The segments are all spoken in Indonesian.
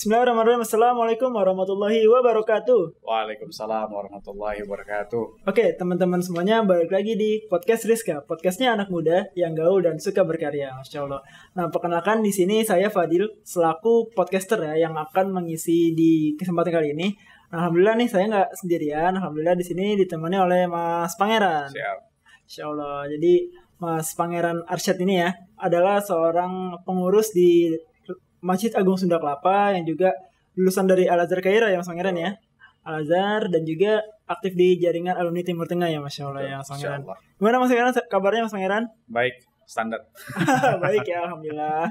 Bismillahirrahmanirrahim. Assalamualaikum warahmatullahi wabarakatuh. Waalaikumsalam warahmatullahi wabarakatuh. Oke, teman-teman semuanya, balik lagi di podcast Rizka. Podcastnya anak muda yang gaul dan suka berkarya, Masya Allah. Nah, perkenalkan di sini saya Fadil selaku podcaster ya yang akan mengisi di kesempatan kali ini. Nah, alhamdulillah nih saya nggak sendirian. Alhamdulillah di sini ditemani oleh Mas Pangeran. Siap. Masya Allah. Jadi Mas Pangeran Arsyad ini ya adalah seorang pengurus di Masjid Agung Sunda Kelapa yang juga lulusan dari Al-Azhar Kaira ya Mas Pangeran ya. Al-Azhar dan juga aktif di jaringan alumni Timur Tengah ya Masya Allah ya Mas Pangeran. Gimana Mas Pangeran kabarnya Mas Pangeran? Baik, standar. Baik ya Alhamdulillah.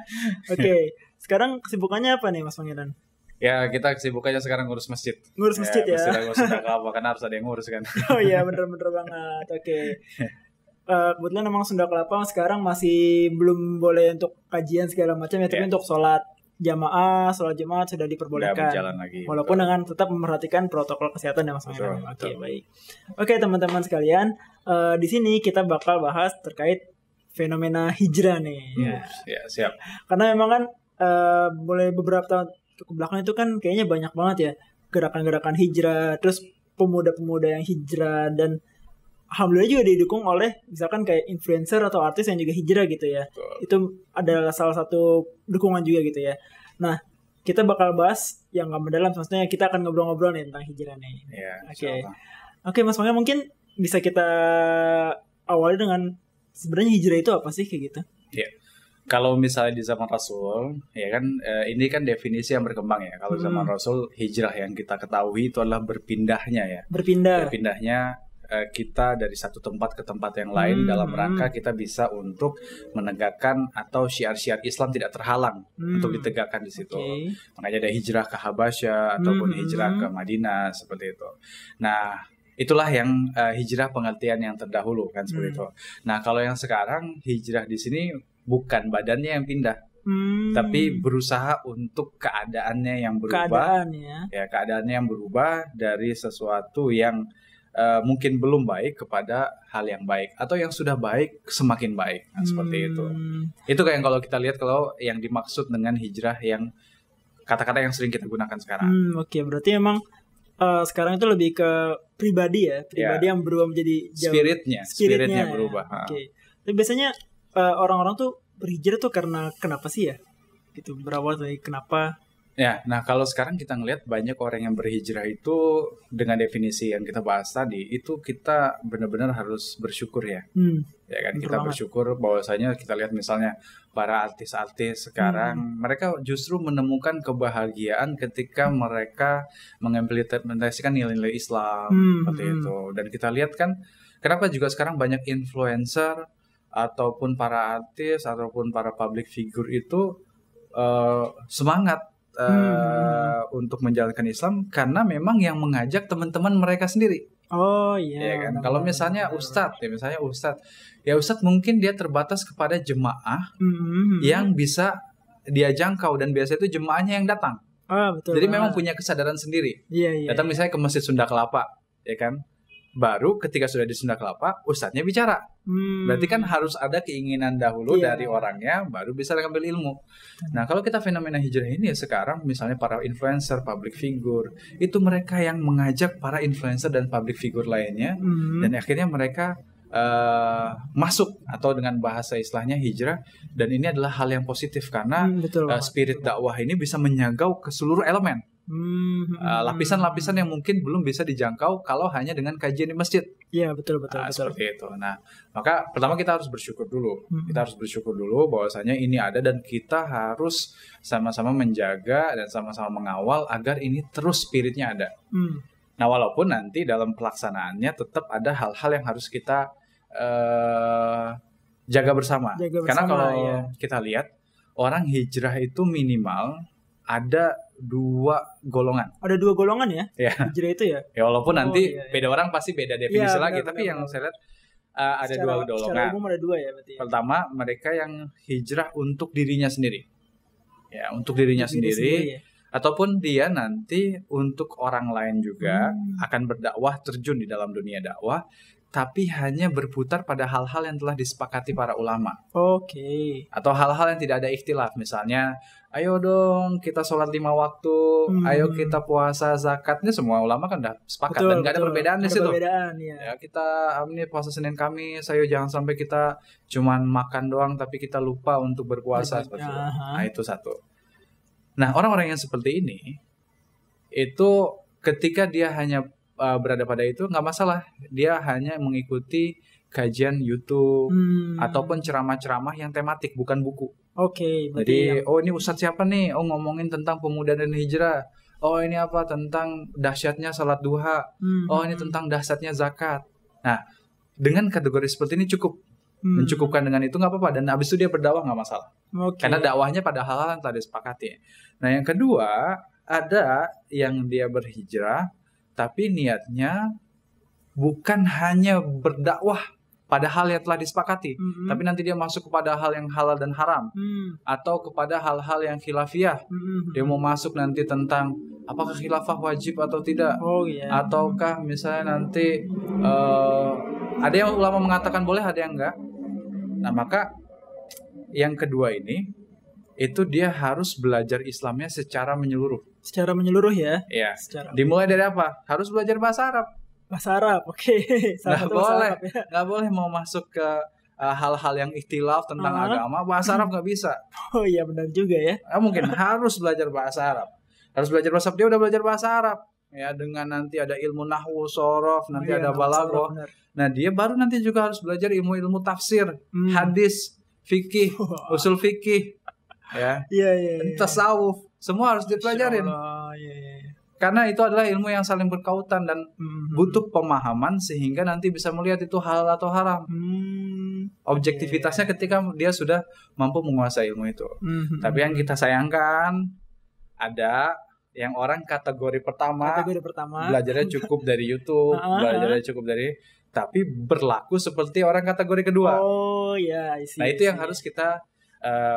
Oke, sekarang kesibukannya apa nih Mas Pangeran? Ya, kita kesibukannya sekarang ngurus masjid. Ngurus masjid ya. Masjid Agung Sunda Kelapa, karena harus ada yang ngurus kan. Oh iya bener-bener banget. Oke. Kebetulan memang Sunda Kelapa sekarang masih belum boleh untuk kajian segala macam ya, tapi untuk sholat Jumat sudah diperbolehkan. Berjalan lagi. Walaupun dengan tetap memperhatikan protokol kesehatan ya Mas Pangeran. Oke, baik. Oke, teman-teman sekalian, di sini kita bakal bahas terkait fenomena hijrah nih. Ya, siap. Karena memang kan boleh beberapa tahun ke belakang itu kan kayaknya banyak banget ya gerakan-gerakan hijrah, terus pemuda-pemuda yang hijrah, dan alhamdulillah juga didukung oleh misalkan kayak influencer atau artis yang juga hijrah gitu ya. Betul. Itu adalah salah satu dukungan juga gitu ya. Nah, kita bakal bahas yang gak mendalam, maksudnya kita akan ngobrol-ngobrol nih tentang hijrah nih. Ya, Oke, Mas Pangeran mungkin bisa kita awali dengan sebenarnya hijrah itu apa sih kayak gitu? Ya. Kalau misalnya di zaman Rasul, ya kan ini kan definisi yang berkembang ya. Kalau zaman Rasul, hijrah yang kita ketahui itu adalah berpindahnya ya. Berpindahnya kita dari satu tempat ke tempat yang lain dalam rangka kita bisa untuk menegakkan atau syiar-syiar Islam tidak terhalang untuk ditegakkan di situ. Makanya ada hijrah ke Habasyah ataupun hijrah ke Madinah seperti itu. Nah, itulah yang hijrah pengertian yang terdahulu kan seperti itu. Nah, kalau yang sekarang hijrah di sini bukan badannya yang pindah, tapi berusaha untuk keadaannya yang berubah. Keadaannya yang berubah dari sesuatu yang mungkin belum baik kepada hal yang baik, atau yang sudah baik semakin baik. Nah, seperti itu. Itu kayak kalau kita lihat kalau yang dimaksud dengan hijrah yang kata-kata yang sering kita gunakan sekarang. Oke, berarti emang sekarang itu lebih ke pribadi ya, yang berubah menjadi jauh. Spiritnya berubah. Oke. Tapi biasanya orang-orang tuh berhijrah tuh karena kenapa sih ya? Gitu, berawal dari kenapa? Ya, nah kalau sekarang kita ngelihat banyak orang yang berhijrah itu dengan definisi yang kita bahas tadi, itu kita benar-benar harus bersyukur ya. Ya kan, kita bersyukur bahwasanya kita lihat misalnya para artis-artis sekarang, mereka justru menemukan kebahagiaan ketika mereka mengimplementasikan nilai-nilai Islam seperti itu. Dan kita lihat kan, kenapa juga sekarang banyak influencer ataupun para artis ataupun para public figure itu semangat untuk menjalankan Islam karena memang yang mengajak teman-teman mereka sendiri. Oh iya. Ya kan? Kalau misalnya Ustadz mungkin dia terbatas kepada jemaah yang bisa dia jangkau, dan biasanya itu jemaahnya yang datang. Betul. Jadi memang punya kesadaran sendiri. Datang misalnya ke Masjid Sunda Kelapa, ya kan? Baru ketika sudah di Sunda Kelapa, ustadznya bicara. Berarti kan harus ada keinginan dahulu dari orangnya, baru bisa ngambil ilmu. Nah, kalau kita fenomena hijrah ini ya sekarang, misalnya para influencer, public figure, itu mereka yang mengajak para influencer dan public figure lainnya, dan akhirnya mereka masuk, atau dengan bahasa istilahnya hijrah. Dan ini adalah hal yang positif karena spirit dakwah ini bisa menjangkau ke seluruh elemen. Lapisan-lapisan yang mungkin belum bisa dijangkau kalau hanya dengan kajian di masjid. Iya, betul. Seperti itu. Nah, maka pertama kita harus bersyukur dulu. Kita harus bersyukur dulu bahwasanya ini ada, dan kita harus sama-sama menjaga dan sama-sama mengawal agar ini terus spiritnya ada. Nah, walaupun nanti dalam pelaksanaannya tetap ada hal-hal yang harus kita jaga bersama. Karena kalau kita lihat orang hijrah itu minimal ada 2 golongan. Ada 2 golongan ya? Hijrah itu ya? Ya walaupun nanti beda orang pasti beda definisi lagi. Tapi yang saya lihat ada 2 golongan. Secara umum ada 2 ya berarti. Pertama, mereka yang hijrah untuk dirinya sendiri. Ya, untuk dirinya sendiri. Ataupun dia nanti untuk orang lain juga akan berdakwah, terjun di dalam dunia dakwah. tapi hanya berputar pada hal-hal yang telah disepakati para ulama. Oke. Atau hal-hal yang tidak ada ikhtilaf. Misalnya, ayo dong kita sholat 5 waktu, ayo kita puasa, zakat. Ini semua ulama kan udah sepakat. Betul, dan gak ada perbedaan di situ. Ya, kita ini puasa Senin Kamis, ayo jangan sampai kita cuman makan doang tapi kita lupa untuk berpuasa. Nah, itu satu. Nah, orang-orang yang seperti ini, itu ketika dia hanya berada pada itu nggak masalah, dia hanya mengikuti kajian YouTube ataupun ceramah-ceramah yang tematik bukan buku. Oke. Jadi ini ustadz siapa nih? Oh, ngomongin tentang pemuda dan hijrah. Oh, ini apa tentang dahsyatnya salat duha. Oh, ini tentang dahsyatnya zakat. Nah, dengan kategori seperti ini cukup mencukupkan dengan itu nggak apa-apa, dan habis itu dia berdakwah nggak masalah. Karena dakwahnya pada hal-hal yang telah disepakati. Nah, yang kedua, ada yang dia berhijrah tapi niatnya bukan hanya berdakwah pada hal yang telah disepakati, tapi nanti dia masuk kepada hal yang halal dan haram, atau kepada hal-hal yang khilafiyah. Dia mau masuk nanti tentang apakah khilafah wajib atau tidak, ataukah misalnya nanti ada yang ulama mengatakan boleh, ada yang enggak. Nah, maka yang kedua ini, itu dia harus belajar Islamnya secara menyeluruh. Secara menyeluruh ya? Iya. Dimulai dari apa? Harus belajar bahasa Arab. Bahasa Arab, oke. Nggak boleh mau masuk ke hal-hal yang ikhtilaf tentang agama. Bahasa Arab nggak bisa. Oh iya, benar juga ya. Mungkin harus belajar bahasa Arab. Harus belajar bahasa Arab. Dia udah belajar bahasa Arab. Ya, dengan nanti ada ilmu nahwu, shorof, nanti ada balaghah. Nah, dia baru nanti juga harus belajar ilmu-ilmu tafsir, hadis, fikih, usul fikih, ya, tasawuf, semua harus dipelajarin. Karena itu adalah ilmu yang saling berkaitan dan butuh pemahaman sehingga nanti bisa melihat itu halal atau haram. Objektivitasnya ketika dia sudah mampu menguasai ilmu itu. Tapi yang kita sayangkan, ada yang orang kategori pertama belajarnya cukup dari YouTube, belajarnya cukup dari, tapi berlaku seperti orang kategori kedua. Oh ya, nah itu yang harus kita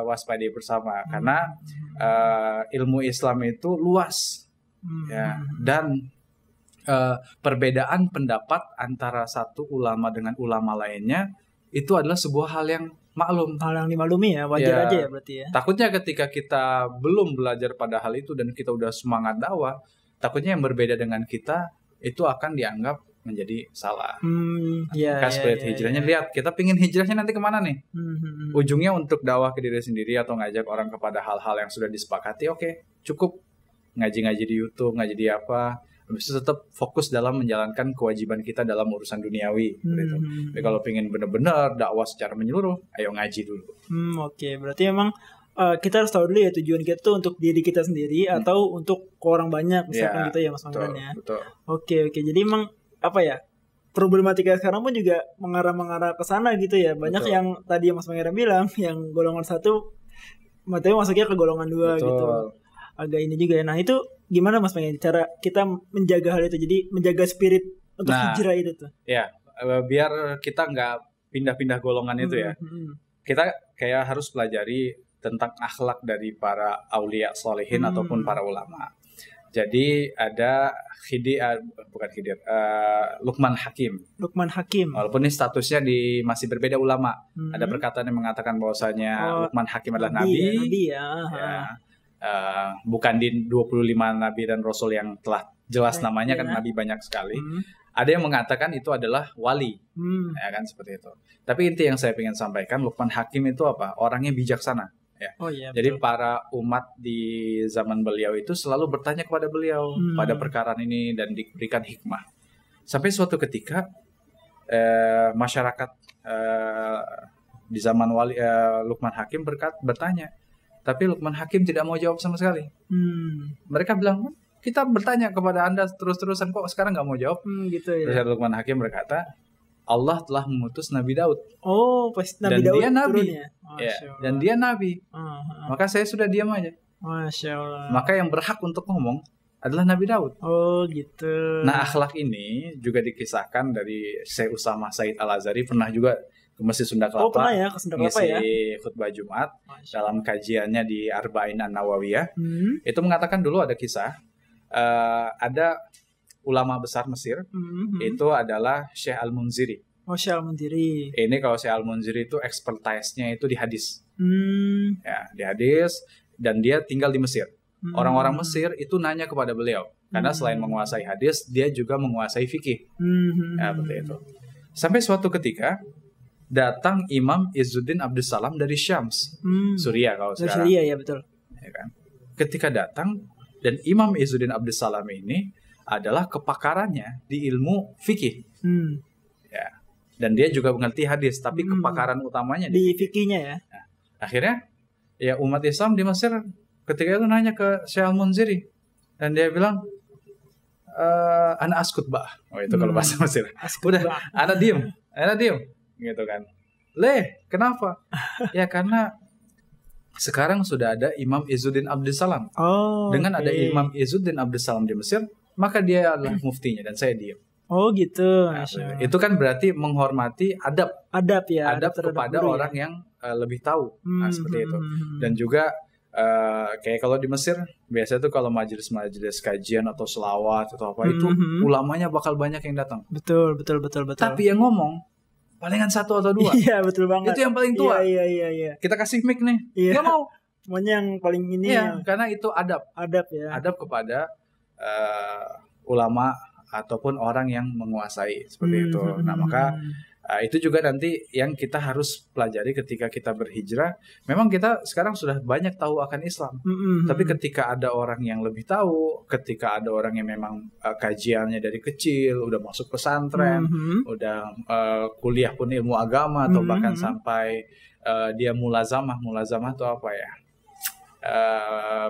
waspadai bersama, karena ilmu Islam itu luas, ya, dan perbedaan pendapat antara satu ulama dengan ulama lainnya itu adalah sebuah hal yang maklum, hal yang dimaklumi ya, wajar aja ya berarti ya. Takutnya ketika kita belum belajar pada hal itu dan kita udah semangat dakwah, takutnya yang berbeda dengan kita itu akan dianggap menjadi salah. Hijrahnya, lihat kita pingin hijrahnya nanti kemana nih? Ujungnya untuk dakwah ke diri sendiri atau ngajak orang kepada hal-hal yang sudah disepakati. Oke, cukup ngaji-ngaji di YouTube, ngaji di apa. Habis itu tetap fokus dalam menjalankan kewajiban kita dalam urusan duniawi. Gitu. Tapi kalau pingin benar-benar dakwah secara menyeluruh, ayo ngaji dulu. Oke, berarti emang kita harus tahu dulu ya tujuan kita tuh untuk diri kita sendiri atau untuk ke orang banyak, misalkan gitu ya Mas Mangran ya. Betul. Oke, jadi emang apa ya, problematika sekarang pun juga mengarah ke sana gitu ya. Banyak yang tadi Mas Mangran bilang yang golongan 1 materi masuknya ke golongan 2 gitu. Agak ini juga ya. Nah, itu gimana Mas Mangran cara kita menjaga hal itu, jadi menjaga spirit untuk hijrah itu tuh? Ya, biar kita nggak pindah-pindah golongan itu ya. Kita kayak harus pelajari tentang akhlak dari para aulia sholihin ataupun para ulama. Jadi ada Luqman Hakim. Walaupun ini statusnya masih berbeda ulama. Ada perkataan yang mengatakan bahwasanya Luqman Hakim adalah nabi. Bukan di 25 nabi dan rasul yang telah jelas namanya kan, nabi banyak sekali. Ada yang mengatakan itu adalah wali. Ya kan, seperti itu. Tapi inti yang saya ingin sampaikan, Luqman Hakim itu apa? Orangnya bijaksana. Ya. Jadi para umat di zaman beliau itu selalu bertanya kepada beliau pada perkara ini dan diberikan hikmah. Sampai suatu ketika masyarakat di zaman Luqman Hakim bertanya, tapi Luqman Hakim tidak mau jawab sama sekali. Mereka bilang, kita bertanya kepada Anda terus-terusan, kok sekarang nggak mau jawab? Gitu ya. Terus Luqman Hakim berkata, Allah telah mengutus Nabi Daud. Oh, pas Nabi Daud dia nabi. Ya, dan dia nabi. Maka saya sudah diam aja. Masya Allah. Maka yang berhak untuk ngomong adalah Nabi Daud. Oh, gitu. Nah, akhlak ini juga dikisahkan dari Syekh Usamah Said Al-Azhari, pernah juga ke Masjid Sunda Kelapa. Oh, pernah ya, ke Sunda Kelapa ya. Ngisi khutbah Jumat dalam kajiannya di Arba'in An-Nawawiyah. Itu mengatakan dulu ada kisah, ada ulama besar Mesir itu adalah Syekh Al-Munziri. Oh, Syekh Al-Munziri. Ini kalau Syekh Al-Munziri itu expertise-nya itu di hadis. Ya, di hadis, dan dia tinggal di Mesir. Orang-orang Mesir itu nanya kepada beliau karena selain menguasai hadis, dia juga menguasai fikih. Ya, seperti itu. Sampai suatu ketika datang Imam Izzuddin Abdussalam dari Syams, Suriah kalau sekarang. Suriah, ya betul. Ya kan? Ketika datang, dan Imam Izzuddin Abdussalam ini adalah kepakarannya di ilmu fikih. Ya. Dan dia juga mengerti hadis, tapi kepakaran utamanya di fikihnya ya. Nah, akhirnya ya umat Islam di Mesir ketika itu nanya ke Syekh Al-Munziri, dan dia bilang, ana askut bah. Oh, itu kalau bahasa Mesir. Udah, ana diem, gitu kan. Kenapa? Ya karena sekarang sudah ada Imam Izzuddin Abdussalam. Dengan ada Imam Izzuddin Abdussalam di Mesir, maka dia adalah muftinya dan saya diem. Oh gitu. Nah, itu kan berarti menghormati adab ya. Adab kepada orang yang lebih tahu. Nah, seperti itu. Dan juga kayak kalau di Mesir biasanya tuh kalau majelis kajian atau selawat atau apa itu ulamanya bakal banyak yang datang. Betul. Tapi yang ngomong palingan 1 atau 2. Iya, betul banget. Itu yang paling tua. Iya. Kita kasih mic nih. Iya. Gak mau. Maunya yang paling ini. Iya, karena itu adab. Ya. Adab kepada ulama ataupun orang yang menguasai seperti itu. Nah, maka itu juga nanti yang kita harus pelajari ketika kita berhijrah. Memang kita sekarang sudah banyak tahu akan Islam. Tapi ketika ada orang yang lebih tahu, ketika ada orang yang memang kajiannya dari kecil, udah masuk pesantren, udah kuliah pun ilmu agama, atau bahkan sampai dia mulazamah itu apa ya?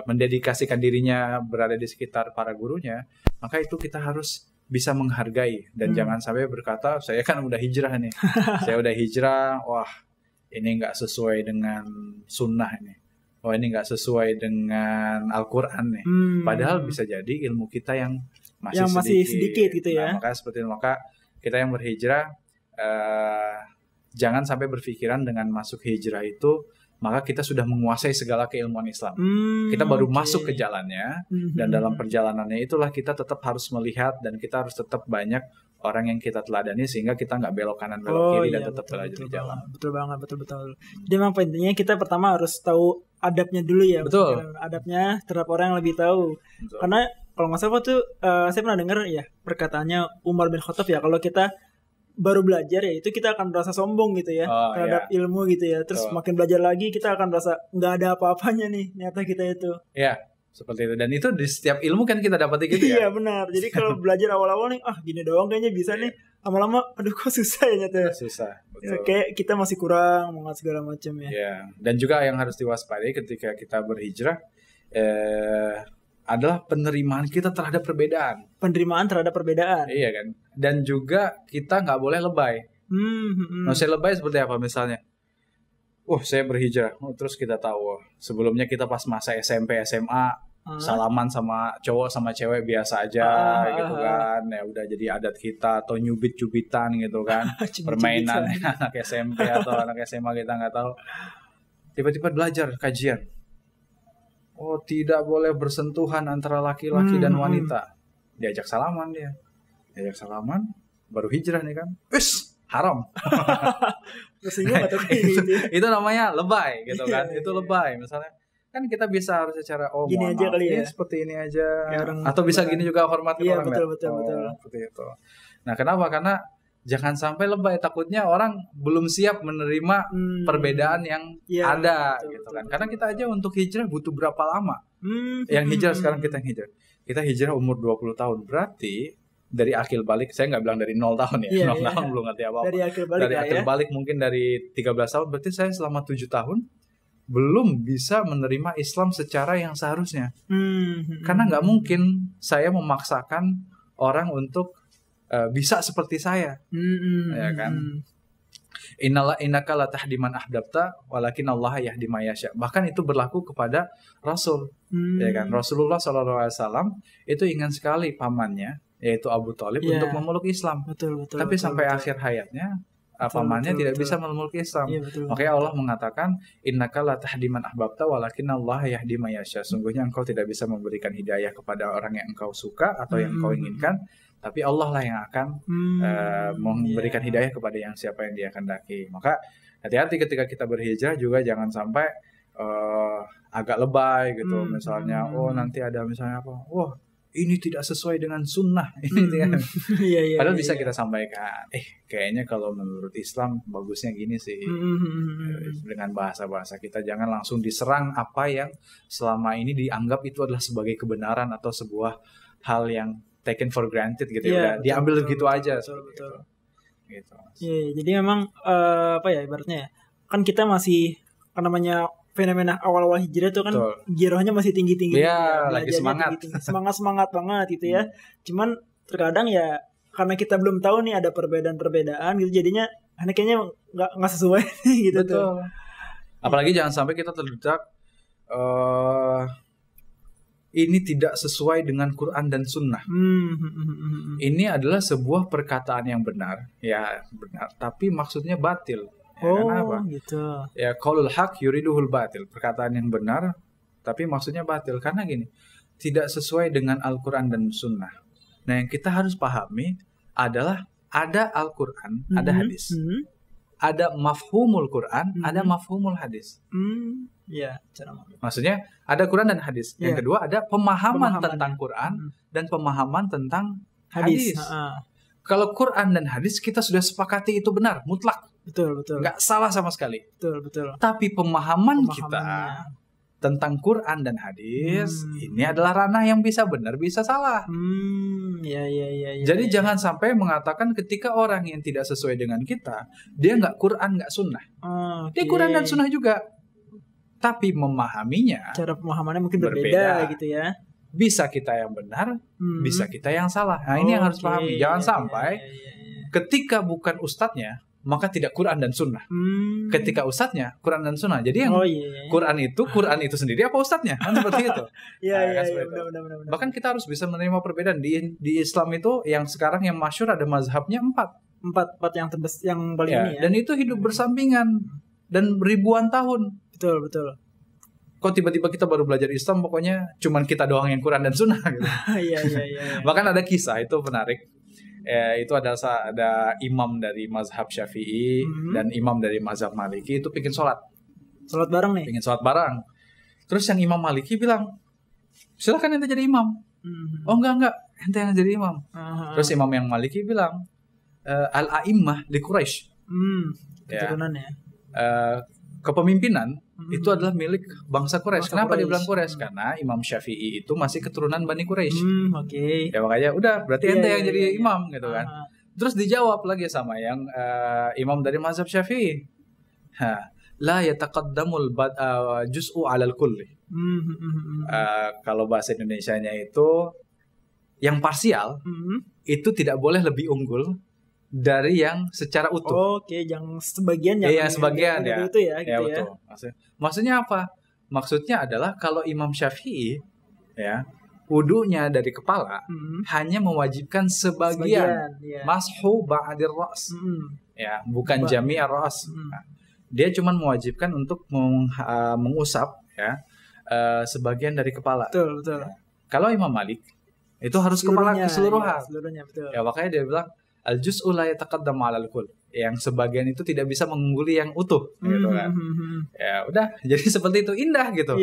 Mendedikasikan dirinya berada di sekitar para gurunya, maka itu kita harus bisa menghargai dan jangan sampai berkata, saya kan udah hijrah nih, saya udah hijrah, wah ini nggak sesuai dengan sunnah ini, wah ini nggak sesuai dengan Al-Quran nih. Padahal bisa jadi ilmu kita yang masih sedikit gitu ya. Nah, maka seperti itu, maka kita yang berhijrah jangan sampai berpikiran dengan masuk hijrah itu maka kita sudah menguasai segala keilmuan Islam. Kita baru masuk ke jalannya, dan dalam perjalanannya itulah kita tetap harus melihat, dan kita harus tetap banyak orang yang kita teladani sehingga kita nggak belok kanan belok kiri dan tetap belajar di jalan. Betul banget. Jadi memang intinya kita pertama harus tahu adabnya dulu ya. Betul. Adabnya terhadap orang yang lebih tahu. Betul. Karena kalau nggak salah tuh saya pernah dengar ya perkataannya Umar bin Khattab ya, kalau kita baru belajar ya itu kita akan merasa sombong gitu ya terhadap ilmu gitu ya. Terus makin belajar lagi kita akan merasa nggak ada apa-apanya nih nyata kita itu. Iya, seperti itu. Dan itu di setiap ilmu kan kita dapat gitu ya. Iya benar. Jadi kalau belajar awal-awal nih, gini doang kayaknya bisa nih. Lama-lama, aduh kok susah ya nyata. Susah. Ya, Betul. kayak kita masih kurang mengat segala macam ya. Iya. Dan juga yang harus diwaspadai ketika kita berhijrah adalah penerimaan kita terhadap perbedaan. Penerimaan terhadap perbedaan. Iya kan. Dan juga kita nggak boleh lebay. Saya lebay seperti apa misalnya? Saya berhijrah. Terus kita tahu sebelumnya kita pas masa SMP, SMA salaman sama cowok sama cewek biasa aja gitu kan. Ya udah jadi adat kita, atau nyubit-cubitan gitu kan. Permainan anak SMP atau anak SMA kita nggak tahu. Tiba-tiba belajar kajian. Tidak boleh bersentuhan antara laki-laki dan wanita. Diajak salaman dia. Diajak salaman, baru hijrah nih kan. Haram. Itu namanya lebay gitu kan. Itu lebay. Misalnya kan kita bisa harus secara gini aja kali ya. Seperti ini aja. Atau bisa gini juga hormati orang. Iya betul. Seperti itu. Nah, kenapa? Karena jangan sampai lebay, takutnya orang belum siap menerima perbedaan yang ada gitu kan. Karena kita aja untuk hijrah butuh berapa lama? Yang hijrah sekarang kita hijrah. Kita hijrah umur 20 tahun. Berarti dari akil balik, saya nggak bilang dari 0 tahun ya. 0 tahun belum ngerti apa-apa. Dari akil balik mungkin dari 13 tahun. Berarti saya selama 7 tahun belum bisa menerima Islam secara yang seharusnya. Karena nggak mungkin saya memaksakan orang untuk bisa seperti saya, ya kan? Innaka la tahdi man ahbabta walakin Allah yahdi may yasha. Bahkan itu berlaku kepada Rasul, ya kan? Rasulullah SAW itu ingin sekali pamannya, yaitu Abu Thalib, untuk memeluk Islam. Betul. Tapi sampai akhir hayatnya pamannya tidak bisa memeluk Islam. Makanya Allah mengatakan innaka la tahdi man ahbabta walakin Allah yahdi may yasha. Sungguhnya engkau tidak bisa memberikan hidayah kepada orang yang engkau suka atau yang engkau inginkan, tapi Allah lah yang akan memberikan hidayah kepada yang siapa yang Dia kehendaki. Maka hati-hati ketika kita berhijrah juga, jangan sampai agak lebay gitu. Misalnya nanti ada misalnya apa, wah ini tidak sesuai dengan sunnah ini padahal bisa kita sampaikan, kayaknya kalau menurut Islam bagusnya gini sih, dengan bahasa-bahasa kita. Jangan langsung diserang apa yang selama ini dianggap itu adalah sebagai kebenaran atau sebuah hal yang taken for granted gitu, ya diambil betul, gitu aja betul. Gitu. Jadi memang apa ya ibaratnya ya, kan kita masih namanya fenomena awal-awal hijrah itu kan girohnya masih tinggi-tinggi. Iya, lagi semangat. Semangat banget gitu ya. Cuman terkadang ya karena kita belum tahu nih ada perbedaan-perbedaan gitu, jadinya kayaknya nggak sesuai gitu. Betul. Tuh. Apalagi jangan sampai kita terjebak ini tidak sesuai dengan Quran dan Sunnah. Ini adalah sebuah perkataan yang benar, tapi maksudnya batil. Kenapa? Gitu. Ya, qaulul haq yuriduhul batil. Perkataan yang benar tapi maksudnya batil. Karena gini, tidak sesuai dengan Al-Quran dan Sunnah. Nah, yang kita harus pahami adalah ada Al-Quran, ada hadis. Ada mafhumul Quran, ada mafhumul hadis. Maksudnya ada Quran dan hadis. Yang kedua ada pemahaman tentang Quran dan pemahaman tentang hadis. Kalau Quran dan hadis kita sudah sepakati itu benar, mutlak. Betul. Nggak salah sama sekali. Betul. Tapi pemahaman kita tentang Quran dan hadis ini adalah ranah yang bisa benar, bisa salah. Jadi jangan sampai mengatakan ketika orang yang tidak sesuai dengan kita, dia nggak Quran, nggak Sunnah. Dia Quran dan Sunnah juga, tapi memahaminya, cara pemahamannya mungkin berbeda gitu ya. Bisa kita yang benar, bisa kita yang salah. Nah, ini yang harus pahami. Jangan sampai ketika bukan ustadznya, maka tidak Quran dan Sunnah. Ketika ustadznya Quran dan Sunnah. Jadi yang Quran itu sendiri apa ustadznya? Kan seperti itu. Benar. Bahkan kita harus bisa menerima perbedaan. Di Islam itu yang sekarang yang masyhur ada mazhabnya 4 yang paling ini ya. Dan itu hidup bersampingan dan ribuan tahun. Betul. Kok tiba-tiba kita baru belajar Islam, pokoknya cuman kita doang yang Quran dan Sunnah gitu. Iya. Bahkan ada kisah itu menarik. Itu ada imam dari mazhab Syafi'i dan imam dari mazhab Maliki itu bikin sholat bareng nih. Bikin sholat bareng. Terus yang imam Maliki bilang, silakan ente jadi imam. Oh enggak, ente yang jadi imam. Terus imam yang Maliki bilang, al-a'immah li Quraisy. Keturunannya. Kepemimpinan itu adalah milik bangsa Quraisy. Kenapa dia bilang Quraisy? Karena Imam Syafi'i itu masih keturunan Bani Quraisy. Ya makanya udah berarti ente yang jadi imam gitu kan. Terus dijawab lagi sama yang imam dari mazhab Syafi'i. La yataqaddamul juz'u 'alal kulli. Kalau bahasa Indonesianya itu yang parsial itu tidak boleh lebih unggul dari yang secara utuh. Yang sebagian sebagian ya. Itu ya, gitu betul. Maksudnya apa? Maksudnya adalah kalau Imam Syafi'i wudunya dari kepala hanya mewajibkan sebagian. Mashu ba'dir ra's. Bukan jami'ar ra's. Dia cuma mewajibkan untuk mengusap sebagian dari kepala. Betul. Kalau Imam Malik itu harus kepala keseluruhan. Seluruhnya, betul. Makanya dia bilang al-juz'u la yataqaddam 'alal kull. Yang sebagian itu tidak bisa mengungguli yang utuh gitu kan. Ya udah, jadi seperti itu, indah gitu.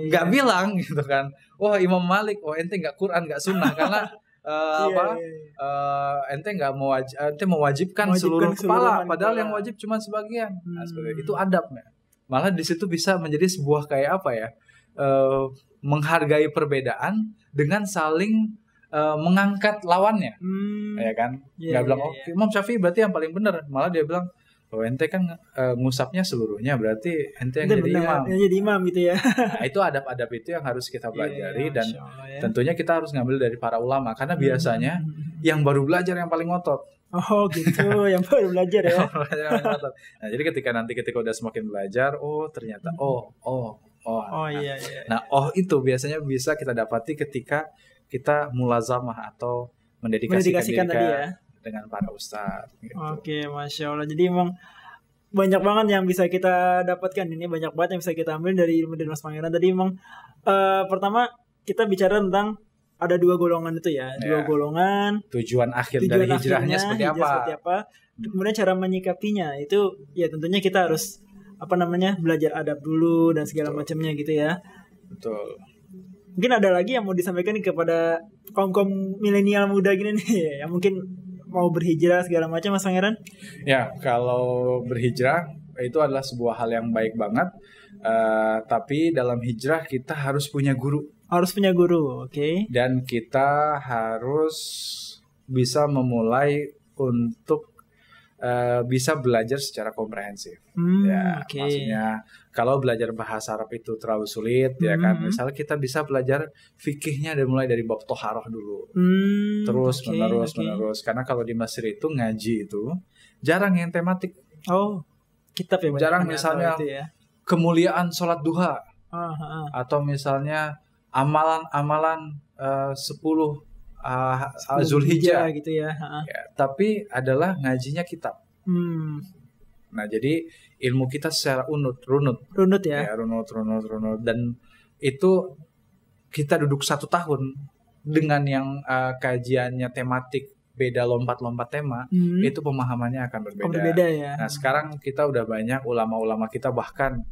Gak bilang gitu kan, wah Imam Malik, ente gak Quran, gak Sunnah karena ente gak mewajibkan seluruh kepala, padahal yang wajib cuma sebagian. Nah, seperti itu adabnya. Malah di situ bisa menjadi sebuah kayak apa ya? Menghargai perbedaan dengan saling mengangkat lawannya, ya kan? Nggak bilang, Imam Syafi'i berarti yang paling benar. Malah dia bilang, ente kan ngusapnya seluruhnya, berarti ente yang jadi imam. Yang jadi imam gitu ya. Nah, itu adab-adab itu yang harus kita pelajari dan tentunya kita harus ngambil dari para ulama karena biasanya yang baru belajar yang paling ngotot. Oh gitu, yang baru belajar ya. Nah, jadi ketika udah semakin belajar, ternyata iya. Nah, itu biasanya bisa kita dapati ketika kita mulazamah atau mendedikasikan diri dengan para ustadz gitu. Oke, Masya Allah. Jadi emang banyak banget yang bisa kita dapatkan ini, banyak banget yang bisa kita ambil dari ilmu Mas Pangeran. Tadi emang pertama kita bicara tentang ada 2 golongan itu ya, 2 golongan. Tujuan dari hijrahnya seperti apa? Kemudian cara menyikapinya itu ya tentunya kita harus belajar adab dulu dan segala macamnya gitu ya. Betul. Mungkin ada lagi yang mau disampaikan kepada kaum milenial muda gini nih, yang mungkin mau berhijrah segala macam, Mas Pangeran? Ya, kalau berhijrah itu adalah sebuah hal yang baik banget. Tapi dalam hijrah kita harus punya guru. Harus punya guru, oke. Dan kita harus bisa memulai untuk bisa belajar secara komprehensif. Maksudnya kalau belajar bahasa Arab itu terlalu sulit, ya kan. Misalnya kita bisa belajar fikihnya mulai dari bab toharoh dulu, terus menerus. Karena kalau di Mesir itu ngaji itu jarang yang tematik. Oh, kitab ya. Jarang misalnya kemuliaan sholat duha, atau misalnya amalan 10 Zulhijjah gitu ya. Tapi adalah ngajinya kitab. Nah, jadi ilmu kita secara runut ya. Runut. Dan itu kita duduk 1 tahun dengan yang kajiannya tematik, beda lompat-lompat tema, itu pemahamannya akan berbeda ya. Nah, sekarang kita udah banyak ulama-ulama kita, bahkan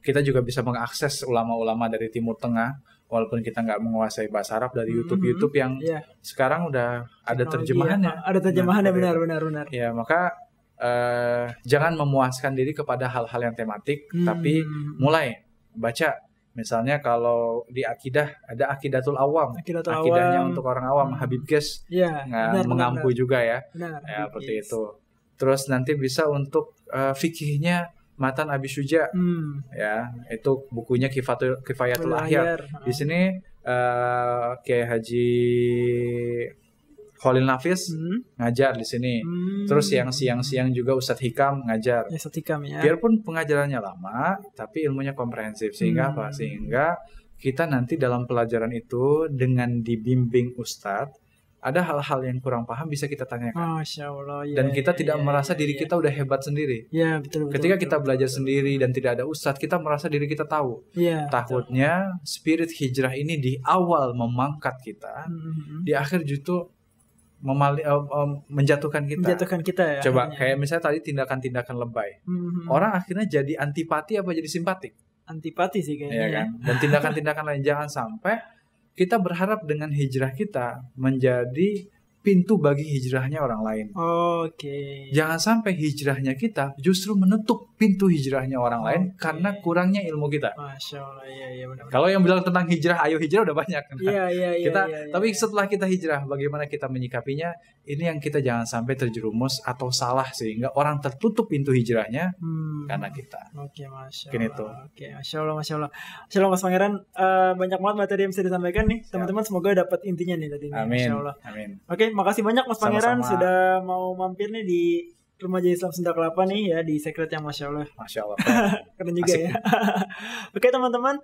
kita juga bisa mengakses ulama-ulama dari Timur Tengah walaupun kita nggak menguasai bahasa Arab dari YouTube yang sekarang udah ada terjemahannya. Ada terjemahannya, benar. Ya, maka jangan memuaskan diri kepada hal-hal yang tematik, tapi mulai baca. Misalnya kalau di akidah ada Aqidatul Awam, akidahnya untuk orang awam, Habib Ges mengampu juga ya. Seperti itu. Terus nanti bisa untuk fikihnya Matan Abi Syuja, ya, itu bukunya Kifayatul Ahyar. Di sini Kiai Haji Khalil Nafis ngajar di sini. Terus yang siang-siang juga Ustadz Hikam ngajar. Biarpun pengajarannya lama, tapi ilmunya komprehensif. Sehingga apa? Sehingga kita nanti dalam pelajaran itu dengan dibimbing Ustadz, ada hal-hal yang kurang paham bisa kita tanyakan. Masya Allah. Dan kita tidak merasa diri kita udah hebat sendiri. Betul. Ketika kita belajar sendiri dan tidak ada ustadz, kita merasa diri kita tahu. Takutnya spirit hijrah ini di awal memangkat kita, di akhir justru menjatuhkan kita. Coba kayak misalnya tadi tindakan-tindakan lebay. Orang akhirnya jadi antipati apa jadi simpatik? Antipati sih kayaknya. Kan? Dan tindakan-tindakan lain, jangan sampai kita berharap dengan hijrah kita menjadi pintu bagi hijrahnya orang lain. Jangan sampai hijrahnya kita justru menutup pintu hijrahnya orang lain karena kurangnya ilmu kita. Masya Allah, iya benar. Kalau yang bilang tentang hijrah, ayo hijrah udah banyak. Tapi iya. Setelah kita hijrah, bagaimana kita menyikapinya? Ini yang kita jangan sampai terjerumus atau salah sehingga orang tertutup pintu hijrahnya karena kita. Masya Allah. Masya Allah, Mas Pangeran, banyak banget materi yang bisa disampaikan nih. Teman-teman semoga dapat intinya nih tadi. Amin. Masya Allah. Oke, makasih banyak Mas Pangeran sudah mau mampir nih di Remaja Islam Sunda Kelapa nih ya, di Secret yang Masya Allah. Keren juga ya. Oke teman-teman,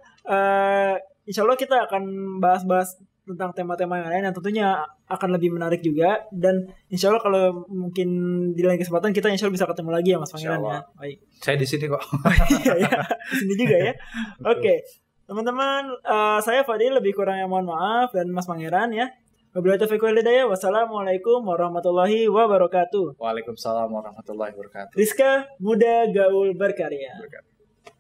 insya Allah kita akan bahas-bahas tentang tema-tema yang lain yang tentunya akan lebih menarik juga. Dan insya Allah kalau mungkin di lain kesempatan kita insya Allah bisa ketemu lagi ya Mas Pangeran ya. Baik. Saya di sini kok. Di sini juga ya. Oke. Teman-teman, saya Fadil, lebih kurang yang mohon maaf, dan Mas Pangeran ya. Wabillahi taufiq wal hidayah. Wassalamualaikum warahmatullahi wabarakatuh. Waalaikumsalam warahmatullahi wabarakatuh. Rizka Muda Gaul Berkarya.